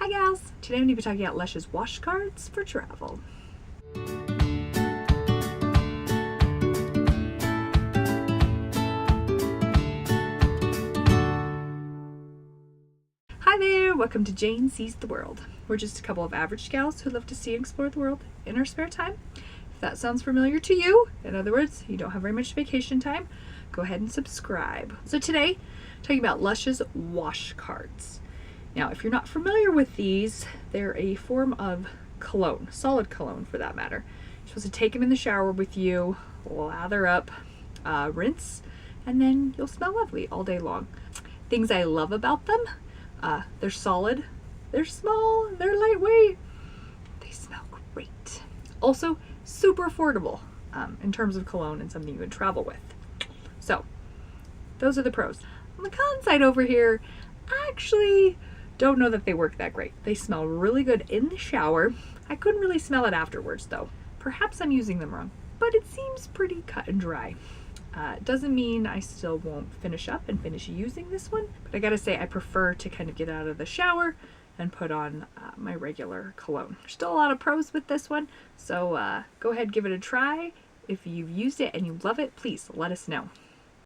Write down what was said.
Hi gals! Today I'm going to be talking about Lush's wash cards for travel. Hi there! Welcome to Jane Sees the World. We're just a couple of average gals who love to see and explore the world in our spare time. If that sounds familiar to you, in other words, you don't have very much vacation time, go ahead and subscribe. So today, talking about Lush's wash cards. Now, if you're not familiar with these, they're a form of cologne, solid cologne for that matter. You're supposed to take them in the shower with you, lather up, rinse, and then you'll smell lovely all day long. Things I love about them, they're solid, they're small, they're lightweight, they smell great. Also, super affordable in terms of cologne and something you can travel with. So, those are the pros. On the con side over here, I actually don't know that they work that great. They smell really good in the shower. I couldn't really smell it afterwards though. Perhaps I'm using them wrong, but it seems pretty cut and dry. It doesn't mean I still won't finish up and finish using this one, but I gotta say I prefer to kind of get out of the shower and put on my regular cologne. There's still a lot of pros with this one, so go ahead, give it a try. If you've used it and you love it, please let us know.